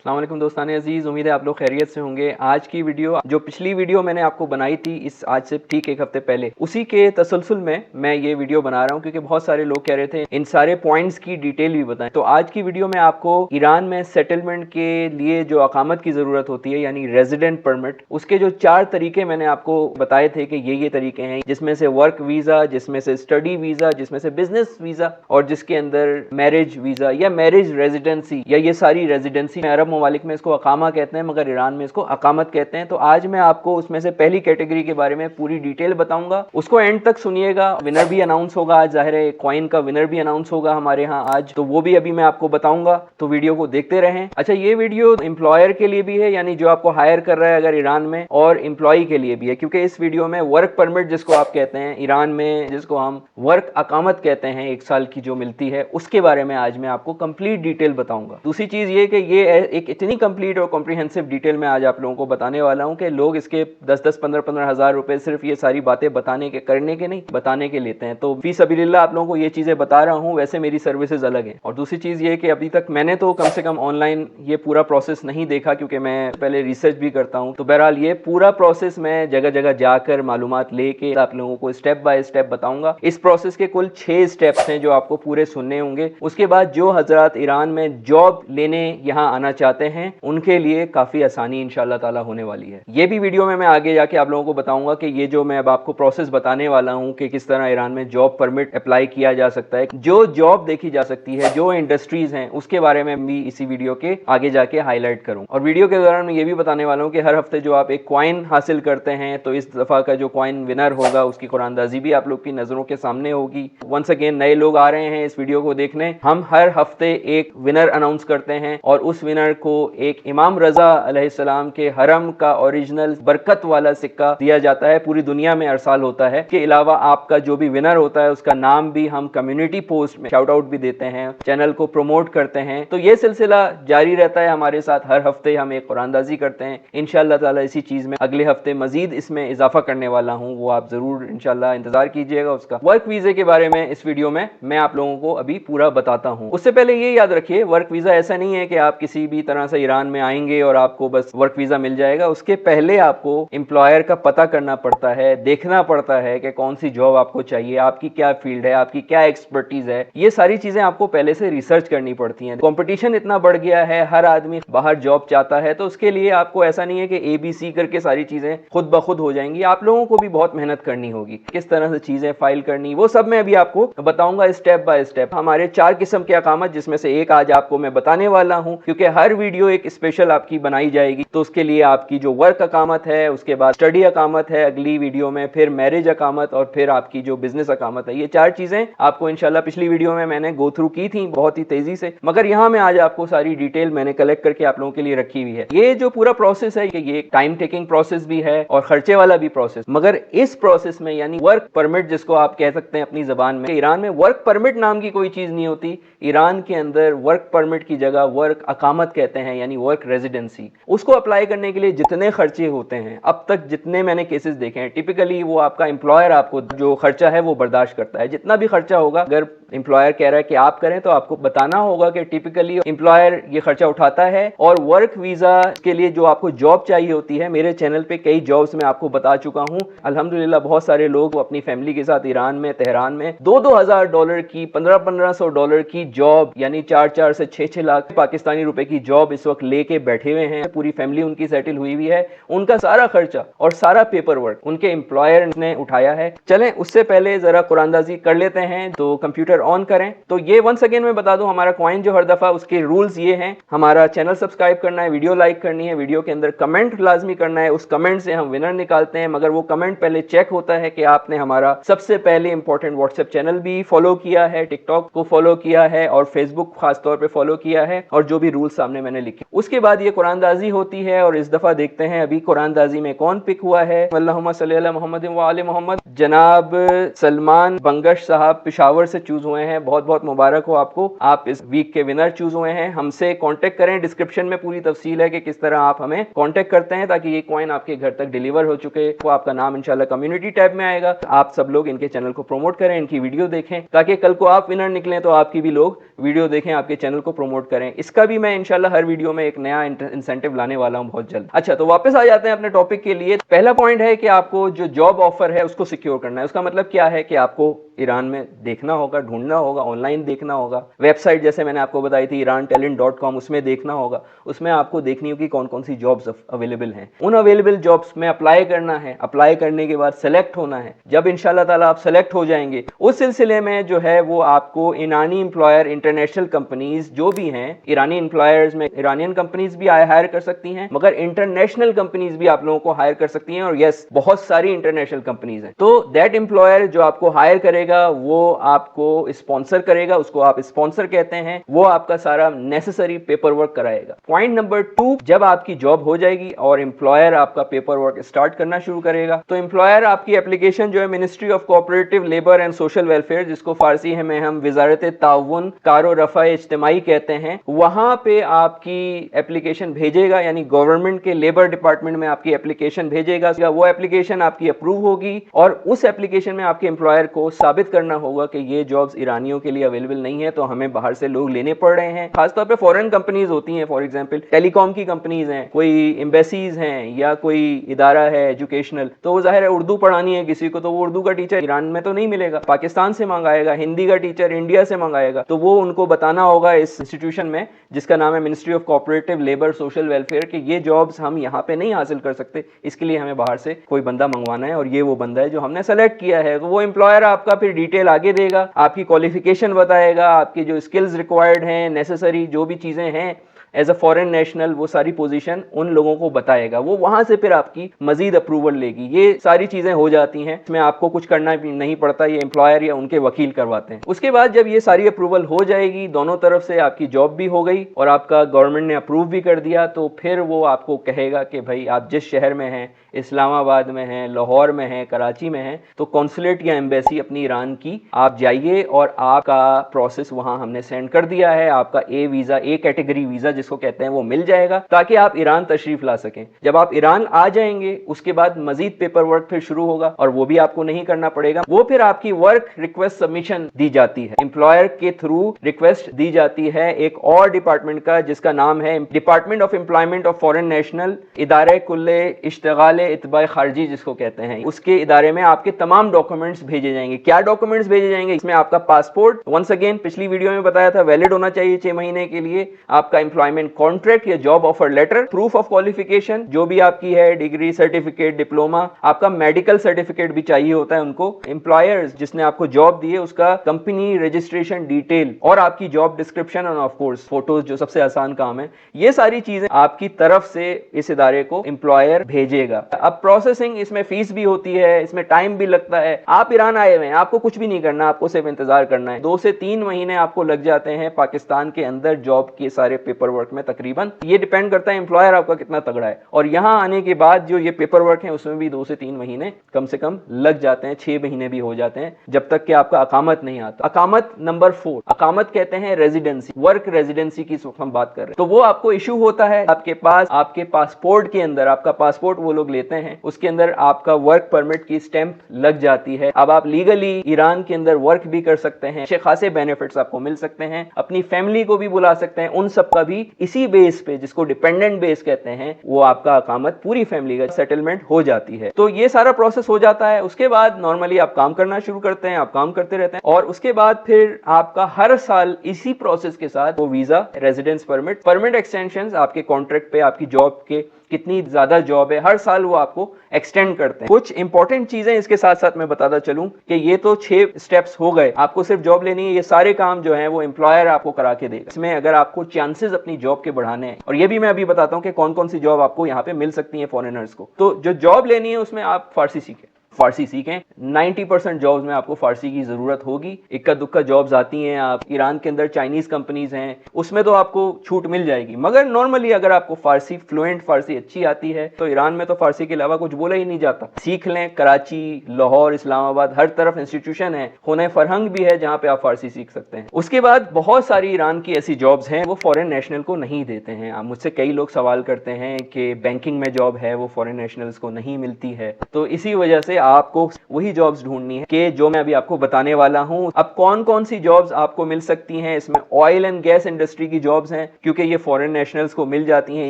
अस्सलाम वालेकुम दोस्तान अजीज़, उम्मीद है आप लोग खैरियत से होंगे। आज की वीडियो जो पिछली वीडियो मैंने आपको बनाई थी इस आज से ठीक एक हफ्ते पहले, उसी के तसलसल में मैं ये वीडियो बना रहा हूँ क्योंकि बहुत सारे लोग कह रहे थे इन सारे पॉइंट्स की डिटेल भी बताएं। तो आज की वीडियो में आपको ईरान में सेटलमेंट के लिए जो अकामत की ज़रूरत होती है यानी रेजिडेंट परमिट, उसके जो 4 तरीके मैंने आपको बताए थे कि ये तरीके हैं, जिसमें से वर्क वीज़ा, जिसमें से स्टडी वीज़ा, जिसमें से बिजनेस वीज़ा और जिसके अंदर मैरिज वीज़ा या मैरिज रेजिडेंसी या ये सारी रेजिडेंसी। अरब ममालिक में इसको अकामा कहते हैं मगर ईरान में इसको अकामत कहते हैं। तो आज मैं आपको उसमें से पहली कैटेगरी के बारे में पूरी डिटेल बताऊंगा, उसको एंड तक सुनिएगा। विनर भी अनाउंस होगा आज, जाहिर है कॉइन का विनर भी अनाउंस होगा हमारे यहाँ आज, तो वो भी अभी मैं आपको बताऊंगा, तो वीडियो को देखते रहें। अच्छा, ये वीडियो एम्प्लॉयर के लिए भी है यानी जो आपको हायर कर रहा है अगर ईरान में, और एम्प्लॉय के लिए भी है क्योंकि इस वीडियो में वर्क परमिट जिसको आप कहते हैं ईरान में, जिसको हम वर्क अकामत कहते हैं, 1 साल की जो मिलती है, उसके बारे में आज मैं आपको कंप्लीट डिटेल बताऊंगा। दूसरी चीज ये कि ये एक इतनी कंप्लीट और कॉम्प्रिहेंसिव डिटेल में आज आप लोगों को बताने वाला हूं कि लोग इसके 10-10, 15-15 हज़ार रुपए सिर्फ ये सारी बातें बताने के, करने के नहीं, बताने के लेते हैं। तो फी सबीलिल्लाह आप लोगों को ये चीजें बता रहा हूं, वैसे मेरी सर्विसेज अलग है। और दूसरी चीज ये कि अभी तक मैंने तो कम से कम ऑनलाइन ये पूरा प्रोसेस नहीं देखा क्योंकि मैं पहले रिसर्च भी करता हूं। तो बहरहाल ये पूरा प्रोसेस मैं जगह जगह जाकर मालूमात लेके आप लोगों को स्टेप बाय स्टेप बताऊंगा। इस प्रोसेस के कुल 6 स्टेप्स हैं जो आपको पूरे सुनने होंगे। उसके बाद जो हजरात ईरान में जॉब लेने यहाँ आना चाहते हैं उनके लिए काफी आसानी इंशाअल्लाह ताला होने वाली है। ये भी वीडियो में मैं आगे जाके आप लोगों को बताऊंगा कि ये जो मैं अब आपको प्रोसेस बताने वाला हूँ कि किस तरह ईरान में जॉब परमिट अप्लाई किया जा सकता है, जो जॉब देखी जा सकती है, जो इंडस्ट्रीज हैं, उसके बारे में भी इसी वीडियो के आगे जाके हाईलाइट करूँ। और वीडियो के दौरान मैं ये भी बताने वाला हूँ कि हर हफ्ते जो आप एक कॉइन हासिल करते हैं, तो इस दफा का जो कॉइन विनर होगा उसकी कुरानदाजी भी आप लोग की नजरों के सामने होगी। वंस अगेन नए लोग आ रहे हैं इस वीडियो को देखने, हम हर हफ्ते एक विनर अनाउंस करते हैं और उस विनर को एक इमाम रजा अलैहिस्सलाम के हरम का ओरिजिनल बरकत वाला सिक्का दिया जाता है। पूरी दुनिया में अरसाल होता है। इसके अलावा आपका जो भी विनर होता है उसका नाम भी हम कम्युनिटी पोस्ट में शाउट आउट भी देते हैं, चैनल को प्रमोट करते हैं। तो ये सिलसिला जारी रहता है हमारे साथ, हर हफ्ते हम एक कुरानदाजी करते हैं। इंशाअल्लाह ताला इसी चीज में अगले हफ्ते मजीद इसमें इजाफा करने वाला हूँ, वो आप जरूर इंशाअल्लाह इंतजार कीजिएगा उसका। वर्क वीजे के बारे में इस वीडियो में मैं आप लोगों को अभी पूरा बताता हूँ। उससे पहले ये याद रखिए, वर्क वीजा ऐसा नहीं है कि आप किसी भी तरह से ईरान में आएंगे और आपको बस वर्क वीजा मिल जाएगा। उसके पहले आपको एम्प्लॉयर का पता करना पड़ता है, देखना पड़ता है कि कौन सी जॉब आपको चाहिए, आपकी क्या फील्ड है, आपकी क्या एक्सपर्टीज है। ये सारी चीजें आपको पहले से रिसर्च करनी पड़ती हैं। कंपटीशन इतना बढ़ गया है, हर आदमी बाहर जॉब चाहता है, तो उसके लिए आपको ऐसा नहीं है कि ABC करके सारी चीजें खुद ब खुद हो जाएंगी। आप लोगों को भी बहुत मेहनत करनी होगी, किस तरह से चीजें फाइल करनी, वो सब मैं अभी आपको बताऊंगा स्टेप बाय स्टेप। हमारे 4 किस्म के अकामत, जिसमें से एक आज आपको मैं बताने वाला हूं क्योंकि हर वीडियो एक स्पेशल आपकी बनाई जाएगी। तो उसके लिए आपकी जो वर्क अकामत है, उसके बाद स्टडी अकामत है अगली वीडियो में, फिर मैरिज अकामत और फिर आपकी जो बिजनेस अकामत है। ये 4 चीजें आपको इंशाल्लाह पिछली वीडियो में मैंने गो थ्रू की थी बहुत ही तेजी से, मगर यहां मैं आज आपको सारी डिटेल मैंने कलेक्ट करके आप लोगों के लिए रखी हुई है। ये जो पूरा प्रोसेस है ये टाइम टेकिंग प्रोसेस भी है और खर्चे वाला भी प्रोसेस, मगर इस प्रोसेस में यानी वर्क परमिट जिसको आप कह सकते हैं अपनी जबान में, ईरान में वर्क परमिट नाम की कोई चीज नहीं होती। ईरान के अंदर वर्क परमिट की जगह वर्क अकामत कहते हैं यानी वर्क रेजिडेंसी। उसको अप्लाई करने के लिए जितने खर्चे होते हैं, अब तक जितने मैंने केसेस देखे हैं, टिपिकली वो आपका एम्प्लॉयर आपको जो खर्चा है वो बर्दाश्त करता है। जितना भी खर्चा होगा, अगर एम्प्लॉयर कह रहा है कि आप करें तो आपको बताना होगा कि टिपिकली एम्प्लॉयर ये खर्चा उठाता है। और वर्क वीजा के लिए जो आपको जॉब चाहिए होती है, मेरे चैनल पे कई जॉब्स मैं आपको बता चुका हूं अल्हम्दुलिल्लाह। बहुत सारे लोग अपनी फैमिली के साथ ईरान में, तेहरान में $2,000 की, $1,500 की जॉब यानी 4 से 6 लाख पाकिस्तानी रुपए की जॉब इस वक्त लेके बैठे हुए हैं। पूरी फैमिली उनकी सेटल हुई हुई है, उनका सारा खर्चा और सारा पेपर वर्क उनके एम्प्लॉयर ने उठाया है। चलें उससे पहले जरा कुरानदाजी कर लेते हैं, तो कंप्यूटर ऑन करें। तो ये वंस अगेन मैं बता दूं, हमारा कॉइन जो हर दफा, उसके रूल्स ये हैं। हमारा चैनल सब्सक्राइब करना है, वीडियो लाइक करनी है, वीडियो के अंदर कमेंट लाजमी करना है, उस कमेंट से हम विनर निकालते हैं, मगर वो कमेंट पहले चेक होता है कि आपने हमारा सबसे पहले इंपॉर्टेंट व्हाट्सएप चैनल भी फॉलो किया है, टिकटॉक को फॉलो किया है और फेसबुक खासतौर पर फॉलो किया है, और जो भी रूल सामने मैंने लिखे। उसके बाद ये कुरानदाजी होती है और इस दफा देखते हैं अभी कुरानदाजी में कौन पिक हुआ है। अल्लाहुम्मा सल्ली अला मुहम्मद व आले मोहम्मद। जनाब सलमान बंगश साहब पेशावर से चूज चूज हुए हैं, बहुत बहुत मुबारक हो आपको, आप इस वीक के विनर चूज हुए हैं। हमसे कांटेक्ट करें, डिस्क्रिप्शन में पूरी तफसील है कि किस तरह आप हमें कांटेक्ट करते हैं ताकि ये कॉइन आपके घर तक डिलीवर हो चुके। वो आपका नाम इंशाल्लाह कम्युनिटी टैब में आएगा। आप सब लोग इनके चैनल को प्रमोट करें, इनकी वीडियो देखें ताकि कल को आप विनर निकलें तो आपकी भी लोग वीडियो देखें, आपके चैनल को प्रमोट करें। इसका भी मैं इंशाल्लाह हर वीडियो में एक नया इंसेंटिव लाने वाला हूं बहुत जल्द। अच्छा, तो वापस आ जाते हैं अपने टॉपिक के लिए। पहला पॉइंट है कि आपको जो जॉब ऑफर है उसको सिक्योर करना है। उसका मतलब क्या है कि आपको ईरान में देखना होगा, ढूंढना होगा, ऑनलाइन देखना होगा, वेबसाइट जैसे मैंने आपको बताई थी irantalent.com, उसमें देखना होगा। उसमें आपको देखनी होगी कौन कौन सी जॉब्स अवेलेबल हैं। उन अवेलेबल जॉब्स में अप्लाई करना है। अप्लाई करने के बाद सेलेक्ट होना है। जब इंशाल्लाह ताला आप सेलेक्ट हो जाएंगे, उस सिलसिले में जो है वो आपको ईरानी एम्प्लॉयर, इंटरनेशनल कंपनीज जो भी हैं, ईरानी एम्प्लॉयर्स में ईरानियन कंपनीज भी हायर कर सकती हैं, मगर इंटरनेशनल कंपनीज भी आप लोगों को हायर कर सकती हैं। और यस, बहुत सारी इंटरनेशनल कंपनीज हैं। तो दैट एम्प्लॉयर जो आपको हायर करेगा वो आपको स्पॉन्सर करेगा, उसको आप स्पॉन्सर कहते हैं। वो आपका सारा नेसेसरी पेपर वर्क कराएगा। पॉइंट नंबर 2, जब आपकी जॉब हो जाएगी और एम्प्लॉयर आपका पेपर वर्क स्टार्ट करना शुरू करेगा, तो एम्प्लॉयर आपकी एप्लीकेशन जो है ministry of cooperative labour and social welfare, जिसको फारसी में हम वजारत ताउन कारो रफा इज्तिमाई कहते हैं, वहां पे आपकी एप्लीकेशन भेजेगा। यानी गवर्नमेंट के लेबर डिपार्टमेंट में आपकी एप्लीकेशन भेजेगा। वो एप्लीकेशन आपकी अप्रूव होगी और उस एप्लीकेशन में आपके एम्प्लॉयर को साबित करना होगा कि ये जॉब्स ईरानियों के लिए अवेलेबल नहीं है, तो हमें बाहर से लोग लेने पड़ रहे हैं। खासतौर पे फॉरेन कंपनीज होती हैं, फॉर एग्जांपल टेलीकॉम की कंपनीज हैं, कोई एम्बेसीज हैं या कोई इदारा है एजुकेशनल, तो वो जाहिर है उर्दू पढ़ानी है किसी को, तो वो उर्दू का टीचर ईरान में तो नहीं मिलेगा, पाकिस्तान से मंगाएगा। हिंदी का टीचर इंडिया से मंगाएगा, तो वो उनको बताना होगा इस इंस्टीट्यूशन में जिसका नाम है ministry of cooperative labour social welfare कि ये जॉब्स हम यहाँ पे नहीं हासिल कर सकते, इसके लिए हमें बाहर से कोई बंदा मंगवाना है और ये वो बंदा है जो हमने सेलेक्ट किया है। तो वो एम्प्लॉयर आपका फिर डिटेल आगे देगा, आपकी क्वालिफिकेशन बताएगा, आपकी जो स्किल्स रिक्वायर्ड हैं, नेसेसरी जो भी चीजें हैं एज अ फॉरेन नेशनल, वो सारी पोजीशन उन लोगों को बताएगा। वो वहां से फिर आपकी मजीद अप्रूवल लेगी। ये सारी चीजें हो जाती हैं, इसमें आपको कुछ करना भी नहीं पड़ता, ये एम्प्लॉयर या उनके वकील करवाते हैं। उसके बाद जब ये सारी अप्रूवल हो जाएगी, दोनों तरफ से आपकी जॉब भी हो गई और आपका गवर्नमेंट ने अप्रूव भी कर दिया, तो फिर वो आपको कहेगा कि भाई आप जिस शहर में हैं, इस्लामाबाद में हैं, लाहौर में हैं, कराची में हैं, तो कॉन्सुलेट या एम्बेसी अपनी ईरान की आप जाइए और आपका प्रोसेस वहां हमने सेंड कर दिया है। आपका A visa, A category visa जिसको कहते हैं, वो मिल जाएगा ताकि आप ईरान तशरीफ ला सकें। जब आप ईरान आ जाएंगे, उसके बाद मजीद पेपर वर्क फिर शुरू होगा और वो भी आपको नहीं करना पड़ेगा। वो फिर आपकी वर्क रिक्वेस्ट सबमिशन दी जाती है, एम्प्लॉयर के थ्रू रिक्वेस्ट दी जाती है एक और डिपार्टमेंट का जिसका नाम है department of employment of foreign national, इदारे कुल्ले इश्तिगाल इत्बाए खारजी जिसको कहते हैं। उसके इदारे में आपके तमाम डॉक्यूमेंट्स भेजे जाएंगे। क्या डॉक्यूमेंट्स भेजे जाएंगे? इसमें आपका पासपोर्ट, वंस अगेन पिछली वीडियो में बताया था वैलिड होना चाहिए 6 महीने के लिए, आपका एम्प्लॉयमेंट कॉन्ट्रैक्ट या job offer letter, proof of qualification जो भी आपकी है, डिग्री सर्टिफिकेट, डिप्लोमा, आपका मेडिकल सर्टिफिकेट भी चाहिए होता है उनको। एम्प्लॉयर्स जिसने आपको जॉब दी है उसका कंपनी रजिस्ट्रेशन डिटेल और आपकी जॉब डिस्क्रिप्शन और ऑफ कोर्स फोटोज, जो सबसे आसान काम है। ये सारी चीजें आपकी तरफ से इस इदारे को एम्प्लॉयर भेजेगा। अब प्रोसेसिंग, इसमें फीस भी होती है, इसमें टाइम भी लगता है। आप ईरान आए हुए हैं, आपको कुछ भी नहीं करना, आपको सिर्फ इंतजार करना है। 2 से 3 महीने आपको लग जाते हैं पाकिस्तान के अंदर जॉब के सारे पेपर वर्क में तकरीबन। ये डिपेंड करता है एम्प्लॉयर आपका कितना तगड़ा है। और यहां आने के बाद जो ये पेपर वर्क है उसमें भी 2 से 3 महीने कम से कम लग जाते हैं, 6 महीने भी हो जाते हैं, जब तक कि आपका अकामत नहीं आता। अकामत नंबर 4, अकामत कहते हैं रेजिडेंसी, वर्क रेजिडेंसी की हम बात कर रहे हैं। तो वो आपको इशू होता है आपके पास, आपके पासपोर्ट के अंदर, आपका पासपोर्ट वो लोग लेते हैं, उसके अंदर आपका वर्क परमिट की स्टैंप लग जाती है। अब आप लीगली ईरान के अंदर वर्क भी कर सकते हैं, अच्छे खासे बेनिफिट्स आपको मिल सकते हैं, अपनी फैमिली को भी बुला सकते हैं। उन सब का भी इसी बेस पे, जिसको डिपेंडेंट बेस कहते हैं, वो आपका अकामत पूरी फैमिली का सेटलमेंट हो जाती है। तो ये सारा प्रोसेस हो जाता है। उसके बाद नॉर्मली आप काम करना शुरू करते हैं, आप काम करते रहते हैं और उसके बाद फिर आपका हर साल इसी प्रोसेस के साथ वो visa, residence permit, permit extension, आपके कॉन्ट्रैक्ट पे आपकी जॉब के कितनी ज्यादा जॉब है, हर साल वो आपको एक्सटेंड करते हैं। कुछ इंपॉर्टेंट चीजें इसके साथ साथ मैं बताता चलूं कि ये तो 6 स्टेप्स हो गए, आपको सिर्फ जॉब लेनी है। ये सारे काम जो है वो एम्प्लॉयर आपको करा के देगा। इसमें अगर आपको चांसेस अपनी जॉब के बढ़ाने हैं, और ये भी मैं अभी बताता हूं कि कौन कौन सी जॉब आपको यहाँ पे मिल सकती है फॉरेनर्स को। तो जो जॉब लेनी है उसमें आप फारसी सीखें, फारसी सीखें। 90% जॉब्स में आपको फारसी की जरूरत होगी। इक्का दुक्का जॉब्स आती हैं, आप ईरान के अंदर चाइनीज कंपनीज हैं, उसमें तो आपको छूट मिल जाएगी, मगर नॉर्मली अगर आपको फारसी फ्लुएंट फारसी अच्छी आती है तो ईरान में तो फारसी के अलावा कुछ बोला ही नहीं जाता। सीख लें। कराची, लाहौर, इस्लामाबाद, हर तरफ इंस्टीट्यूशन है, होने फरहंग भी है जहां पे आप फारसी सीख सकते हैं। उसके बाद बहुत सारी ईरान की ऐसी जॉब्स हैं वो फॉरेन नेशनल को नहीं देते हैं। आप मुझसे कई लोग सवाल करते हैं कि बैंकिंग में जॉब है वो फॉरेन नेशनल्स को नहीं मिलती है, तो इसी वजह से आपको वही जॉब्स ढूंढनी है कि जो मैं अभी आपको बताने वाला हूं। अब कौन कौन सी जॉब्स आपको मिल सकती हैं, इसमें ऑयल एंड गैस इंडस्ट्री की जॉब्स हैं क्योंकि ये फॉरेन नेशनल्स को मिल जाती हैं।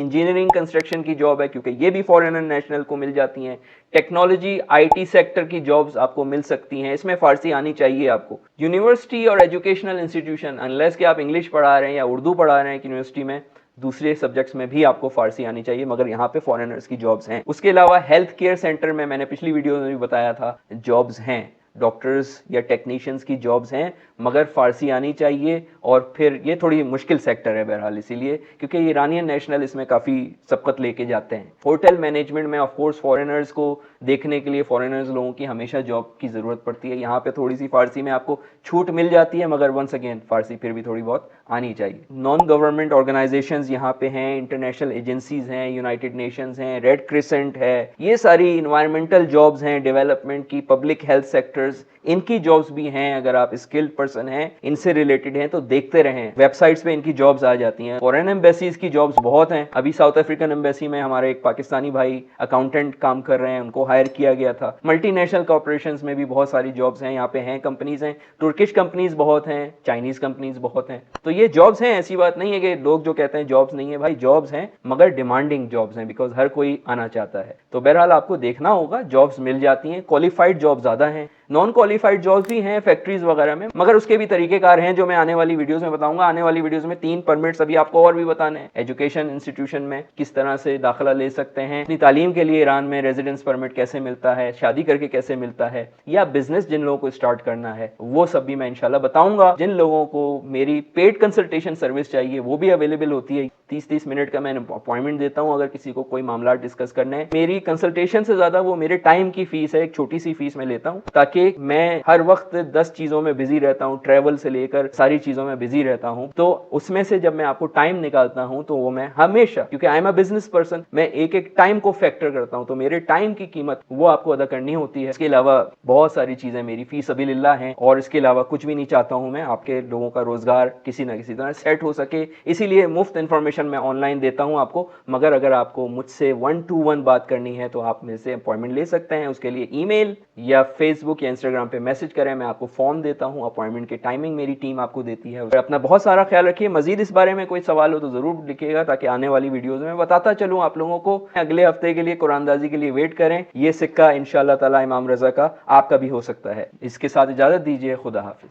इंजीनियरिंग कंस्ट्रक्शन की जॉब है क्योंकि ये भी फॉरेन नेशनल को मिल जाती हैं। टेक्नोलॉजी आईटी सेक्टर की जॉब्स आपको मिल सकती हैं, इसमें फारसी आनी चाहिए आपको। यूनिवर्सिटी और एजुकेशनल इंस्टीट्यूशन, अनलेस कि आप इंग्लिश पढ़ा रहे हैं या उर्दू पढ़ा रहे हैं यूनिवर्सिटी में, दूसरे सब्जेक्ट्स में भी आपको फारसी आनी चाहिए, मगर यहाँ पे फॉरेनर्स की जॉब्स हैं। उसके अलावा हेल्थ केयर सेंटर में, मैंने पिछली वीडियो में भी बताया था, जॉब्स हैं। डॉक्टर्स या टेक्नीशियंस की जॉब्स हैं, मगर फारसी आनी चाहिए। और फिर ये थोड़ी मुश्किल सेक्टर है बहरहाल, इसीलिए क्योंकि ईरानियन नेशनल इसमें काफ़ी सबकत लेके जाते हैं। होटल मैनेजमेंट में ऑफ कोर्स फॉरेनर्स को देखने के लिए फॉरेनर्स लोगों की हमेशा जॉब की ज़रूरत पड़ती है। यहाँ पे थोड़ी सी फारसी में आपको छूट मिल जाती है, मगर वंस अगेन फारसी फिर भी थोड़ी बहुत आनी चाहिए। नॉन गवर्नमेंट ऑर्गेनाइजेशंस यहाँ पे हैं, इंटरनेशनल एजेंसीज हैं, यूनाइटेड नेशंस हैं, रेड क्रिसेंट है, ये सारी इन्वायरमेंटल जॉब्स हैं, डेवलपमेंट की, पब्लिक हेल्थ सेक्टर्स, इनकी जॉब्स भी हैं। अगर आप स्किल्ड पर्सन हैं, इनसे रिलेटेड हैं, तो देखते रहें, वेबसाइट्स पे इनकी जॉब्स आ जाती हैं। फॉरेन एम्बेसीज की जॉब्स बहुत हैं। अभी साउथ अफ्रीकन एम्बेसी में हमारे एक पाकिस्तानी भाई अकाउंटेंट काम कर रहे हैं, उनको हायर किया गया था। मल्टीनेशनल कॉर्पोरेशंस में भी बहुत सारी जॉब्स हैं, यहाँ पे हैं, कंपनीज हैं, तुर्किश कंपनीज बहुत हैं, चाइनीज कंपनीज बहुत हैं। तो ये जॉब्स हैं, ऐसी बात नहीं है कि लोग जो कहते हैं जॉब्स नहीं है, भाई जॉब्स हैं, मगर डिमांडिंग जॉब्स हैं, बिकॉज हर कोई आना चाहता है। तो बहरहाल आपको देखना होगा, जॉब्स मिल जाती हैं। क्वालिफाइड जॉब ज्यादा हैं, नॉन क्वालिफाइड जॉब्स भी हैं फैक्ट्रीज वगैरह में, मगर उसके भी तरीकेकार हैं जो मैं आने वाली वीडियोस में बताऊंगा। आने वाली वीडियोस में 3 परमिट्स अभी आपको और भी बताने हैं। एजुकेशन इंस्टीट्यूशन में किस तरह से दाखिला ले सकते हैं, अपनी तालीम के लिए ईरान में रेजिडेंस परमिट कैसे मिलता है, शादी करके कैसे मिलता है, या बिजनेस जिन लोगों को स्टार्ट करना है, वो सब भी मैं इंशाल्लाह बताऊंगा। जिन लोगों को मेरी पेड कंसल्टेशन सर्विस चाहिए वो भी अवेलेबल होती है। 30-30 मिनट का मैं अपॉइंटमेंट देता हूं अगर किसी को कोई मामला डिस्कस करना है। मेरी कंसल्टेशन से ज्यादा वो मेरे टाइम की फीस है, एक छोटी सी फीस मैं लेता हूं, ताकि मैं हर वक्त 10 चीजों में बिजी रहता हूं, ट्रैवल से लेकर सारी चीजों में बिजी रहता हूं। तो उसमें से जब मैं आपको टाइम निकालता हूं तो वो मैं हमेशा, क्योंकि I am a business person, मैं एक एक टाइम को फैक्टर करता हूं, तो मेरे टाइम की कीमत वो आपको अदा करनी होती है। इसके अलावा बहुत सारी चीजें मेरी फी सबिलिल्लाह हैं, और इसके अलावा कुछ भी नहीं चाहता हूं मैं, आपके लोगों का रोजगार किसी ना किसी तरह सेट हो सके, इसीलिए मुफ्त इंफॉर्मेशन मैं ऑनलाइन देता हूं आपको। मगर अगर आपको मुझसे 1-to-1 बात करनी है तो आप मेरे से अपॉइंटमेंट ले सकते हैं। उसके लिए ईमेल या फेसबुक या इंस्टाग्राम पे मैसेज करें, मैं आपको फॉर्म देता हूं, अपॉइंटमेंट की टाइमिंग मेरी टीम आपको देती है। और अपना बहुत सारा ख्याल रखिए। मजीद इस बारे में कोई सवाल हो तो जरूर लिखिएगा, ताकि आने वाली वीडियोस में बताता चलूं आप लोगों को। अगले हफ्ते के लिए कुरानदाजी के लिए वेट करें, ये सिक्का इंशाअल्लाह ताला इमाम रजा का आपका भी हो सकता है। इसके साथ इजाजत दीजिए, खुदा हाफिज।